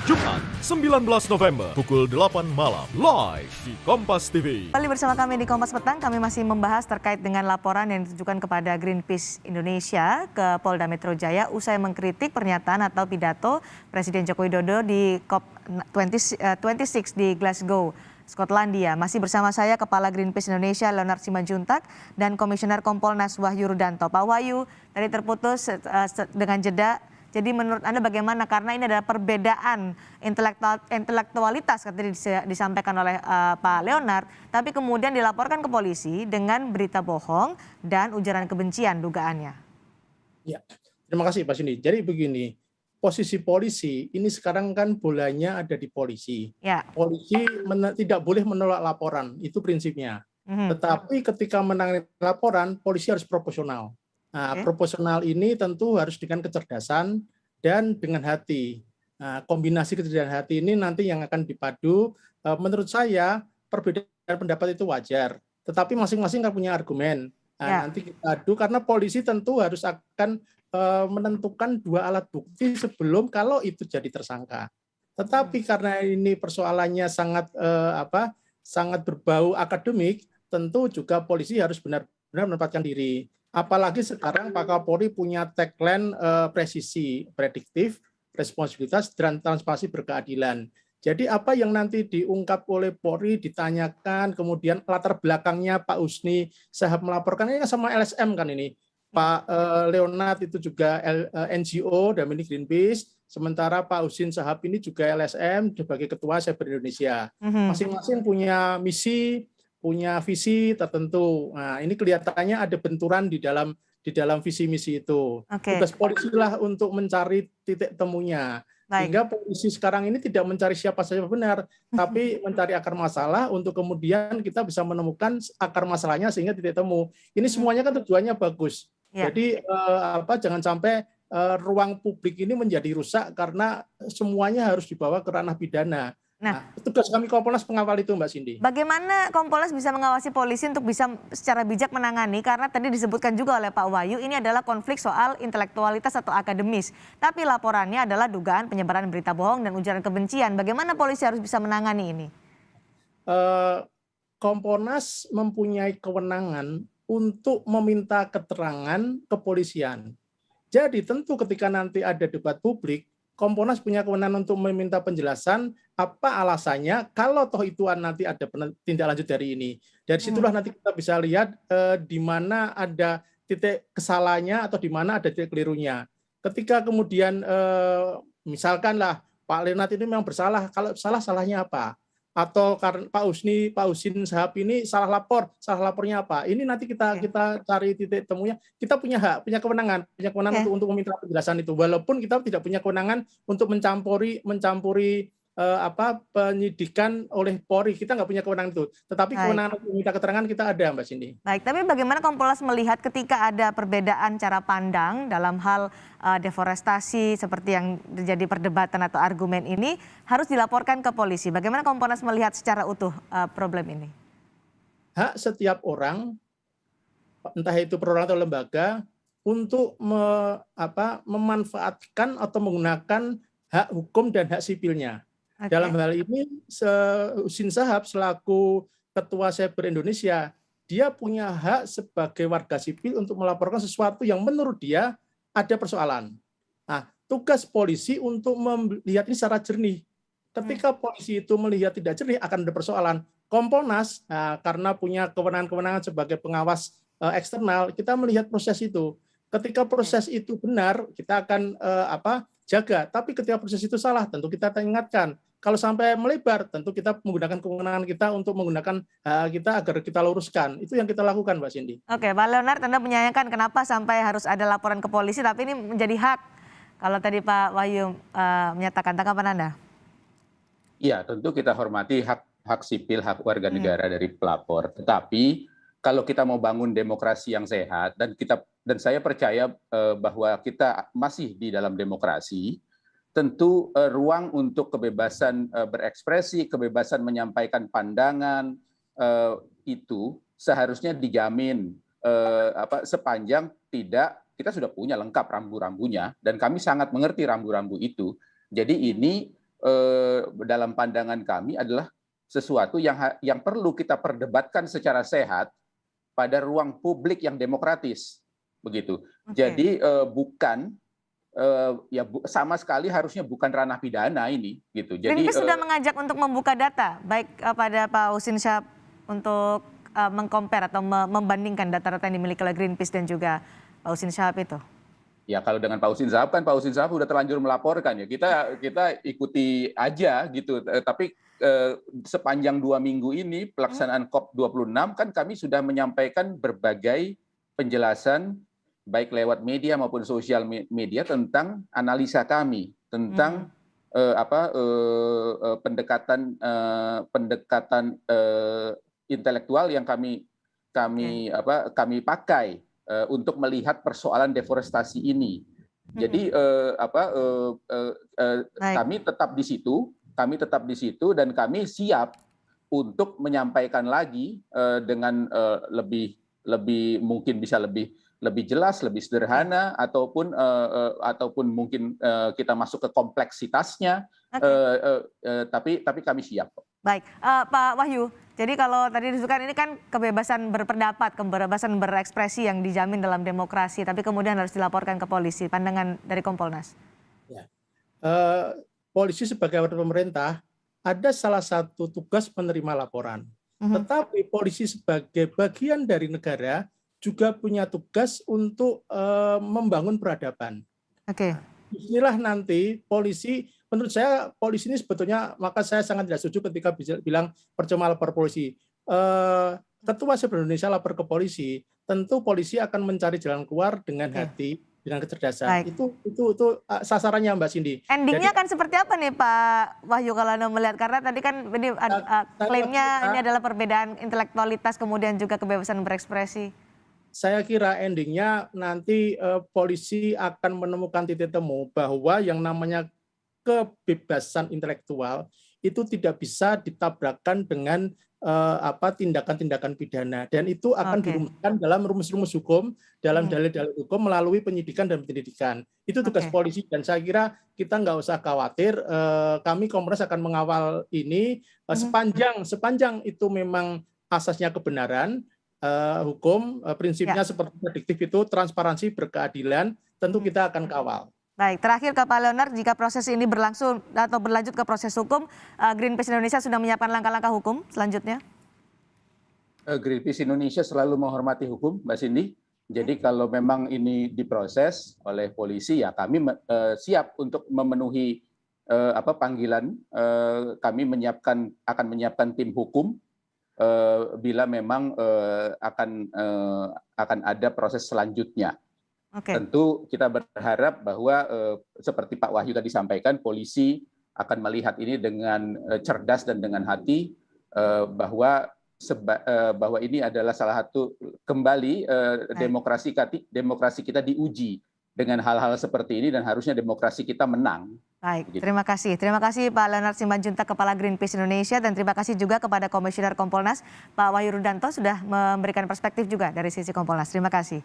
Jumat 19 November pukul 8 malam live di Kompas TV. Kembali bersama kami di Kompas Petang, kami masih membahas terkait dengan laporan yang ditujukan kepada Greenpeace Indonesia ke Polda Metro Jaya usai mengkritik pernyataan atau pidato Presiden Joko Widodo di COP26 di Glasgow, Skotlandia. Masih bersama saya Kepala Greenpeace Indonesia Leonard Simanjuntak dan Komisioner Kompolnas Wahyu Rudanto. Pak Wahyu, tadi terputus dengan jeda. Jadi menurut Anda bagaimana? Karena ini adalah perbedaan intelektualitas tadi disampaikan oleh Pak Leonard, tapi kemudian dilaporkan ke polisi dengan berita bohong dan ujaran kebencian dugaannya. Ya, terima kasih Pak Cindy. Jadi begini, posisi polisi ini sekarang kan bolanya ada di polisi. Ya. Polisi tidak boleh menolak laporan, itu prinsipnya. Tetapi ketika menangani laporan, polisi harus proporsional. Nah, proporsional ini tentu harus dengan kecerdasan dan dengan hati. Nah, kombinasi kecerdasan hati ini nanti yang akan dipadu. Menurut saya perbedaan pendapat itu wajar, tetapi masing-masing kan punya argumen. Nah, nanti kita adu karena polisi tentu harus akan menentukan dua alat bukti sebelum kalau itu jadi tersangka. Tetapi karena ini persoalannya sangat berbau akademik, tentu juga polisi harus benar-benar menempatkan diri. Apalagi sekarang Pak Kapolri punya tagline presisi, prediktif, responsibilitas, dan transparansi berkeadilan. Jadi apa yang nanti diungkap oleh Polri, ditanyakan, kemudian latar belakangnya Pak Husni Shahab melaporkan, ini sama LSM kan ini. Pak Leonard itu juga NGO dan milik Greenpeace, sementara Pak Husin Shahab ini juga LSM sebagai Ketua Cyber Indonesia. Masing-masing punya misi, punya visi tertentu. Nah, ini kelihatannya ada benturan di dalam visi misi itu. Tugas polisi lah untuk mencari titik temunya. Sehingga polisi sekarang ini tidak mencari siapa saja benar, tapi mencari akar masalah untuk kemudian kita bisa menemukan akar masalahnya sehingga titik temu. Ini semuanya kan tujuannya bagus. Jadi jangan sampai ruang publik ini menjadi rusak karena semuanya harus dibawa ke ranah pidana. Nah, tugas kami Kompolnas pengawal itu, Mbak Cindy. Bagaimana Kompolnas bisa mengawasi polisi untuk bisa secara bijak menangani? Karena tadi disebutkan juga oleh Pak Wahyu, ini adalah konflik soal intelektualitas atau akademis. Tapi laporannya adalah dugaan penyebaran berita bohong dan ujaran kebencian. Bagaimana polisi harus bisa menangani ini? Kompolnas mempunyai kewenangan untuk meminta keterangan kepolisian. Jadi tentu ketika nanti ada debat publik, Kompolnas punya kewenangan untuk meminta penjelasan apa alasannya kalau toh itu nanti ada tindak lanjut dari ini. Dari situlah nanti kita bisa lihat di mana ada titik kesalahannya atau di mana ada titik kelirunya. Ketika kemudian misalkanlah Pak Leonard ini memang bersalah, kalau salah salahnya apa? Atau karena Pak Husin Shahab ini salah lapornya apa? Ini nanti kita cari titik temunya. Kita punya hak, punya kewenangan untuk meminta penjelasan itu. Walaupun kita tidak punya kewenangan untuk mencampuri penyidikan oleh Polri, kita nggak punya kewenangan itu. Tetapi kewenangan untuk meminta keterangan kita ada, Mbak Cindy. Baik, tapi bagaimana Kompolnas melihat ketika ada perbedaan cara pandang dalam hal deforestasi seperti yang terjadi perdebatan atau argumen ini harus dilaporkan ke polisi. Bagaimana Kompolnas melihat secara utuh problem ini? Hak setiap orang, entah itu perorangan atau lembaga, untuk memanfaatkan atau menggunakan hak hukum dan hak sipilnya. Dalam hal ini, Husin Shahab selaku Ketua Cyber Indonesia, dia punya hak sebagai warga sipil untuk melaporkan sesuatu yang menurut dia ada persoalan. Nah, tugas polisi untuk melihat ini secara jernih. Ketika polisi itu melihat tidak jernih, akan ada persoalan. Kompolnas, karena punya kewenangan-kewenangan sebagai pengawas eksternal, kita melihat proses itu. Ketika proses itu benar, kita akan jaga. Tapi ketika proses itu salah, tentu kita ingatkan. Kalau sampai melebar, tentu kita menggunakan kewenangan kita untuk menggunakan hak kita agar kita luruskan. Itu yang kita lakukan, Mbak Cindy. Oke, Pak Leonard, Anda menyayangkan kenapa sampai harus ada laporan ke polisi, tapi ini menjadi hak. Kalau tadi Pak Wahyu menyatakan, tanggapan Anda? Iya, tentu kita hormati hak sipil, hak warga negara dari pelapor. Tetapi kalau kita mau bangun demokrasi yang sehat, dan saya percaya bahwa kita masih di dalam demokrasi, tentu ruang untuk kebebasan berekspresi, kebebasan menyampaikan pandangan itu seharusnya dijamin sepanjang kita sudah punya lengkap rambu-rambunya, dan kami sangat mengerti rambu-rambu itu. Jadi ini dalam pandangan kami adalah sesuatu yang perlu kita perdebatkan secara sehat pada ruang publik yang demokratis, begitu. Jadi bukan sama sekali harusnya bukan ranah pidana ini, gitu. Jadi Greenpeace sudah mengajak untuk membuka data, baik pada Pak Husin Syahab untuk mengcompare atau membandingkan data-data yang dimiliki oleh Greenpeace dan juga Pak Husin Syahab itu. Ya kalau dengan Pak Husin Syahab kan Pak Husin Syahab sudah terlanjur melaporkan ya, kita ikuti aja gitu. Tapi sepanjang 2 minggu ini pelaksanaan COP26 kan kami sudah menyampaikan berbagai penjelasan baik lewat media maupun sosial media tentang analisa kami tentang pendekatan intelektual yang kami pakai untuk melihat persoalan deforestasi ini. Jadi kami tetap di situ dan kami siap untuk menyampaikan lagi dengan lebih mungkin bisa lebih jelas, lebih sederhana, ataupun mungkin kita masuk ke kompleksitasnya, tapi kami siap. Baik, Pak Wahyu. Jadi kalau tadi disebutkan ini kan kebebasan berpendapat, kebebasan berekspresi yang dijamin dalam demokrasi, tapi kemudian harus dilaporkan ke polisi. Pandangan dari Kompolnas. Ya. Polisi sebagai warga pemerintah ada salah satu tugas menerima laporan, tetapi polisi sebagai bagian dari negara juga punya tugas untuk membangun peradaban. Inilah nanti polisi, menurut saya polisi ini sebetulnya, maka saya sangat tidak setuju ketika bilang percuma lapor polisi. Ketua Sepak Indonesia lapor ke polisi, tentu polisi akan mencari jalan keluar dengan hati, dengan kecerdasan. Itu sasarannya Mbak Cindy. Endingnya akan seperti apa nih Pak Wahyu kalau Anda melihat, karena tadi kan ini klaimnya ini adalah perbedaan intelektualitas kemudian juga kebebasan berekspresi. Saya kira endingnya nanti polisi akan menemukan titik temu bahwa yang namanya kebebasan intelektual itu tidak bisa ditabrakkan dengan tindakan-tindakan pidana, dan itu akan dirumuskan dalam rumus-rumus hukum, dalam dalil-dalil hukum melalui penyidikan dan penyelidikan. Itu tugas polisi, dan saya kira kita nggak usah khawatir. Kami Kompolnas akan mengawal ini sepanjang itu memang asasnya kebenaran hukum, prinsipnya seperti prediktif itu, transparansi, berkeadilan, tentu kita akan kawal. Baik, terakhir ke Pak Leonard, jika proses ini berlangsung atau berlanjut ke proses hukum, Greenpeace Indonesia sudah menyiapkan langkah-langkah hukum selanjutnya? Greenpeace Indonesia selalu menghormati hukum, Mbak Cindy. Jadi kalau memang ini diproses oleh polisi, ya kami siap untuk memenuhi panggilan. Kami akan menyiapkan tim hukum bila memang akan ada proses selanjutnya. Tentu kita berharap bahwa seperti Pak Wahyu tadi sampaikan, polisi akan melihat ini dengan cerdas dan dengan hati, bahwa ini adalah salah satu kembali demokrasi kita diuji dengan hal-hal seperti ini, dan harusnya demokrasi kita menang. Baik, terima kasih Pak Leonard Simanjuntak, Kepala Greenpeace Indonesia, dan terima kasih juga kepada Komisioner Kompolnas Pak Wahyu Rudanto sudah memberikan perspektif juga dari sisi Kompolnas. Terima kasih.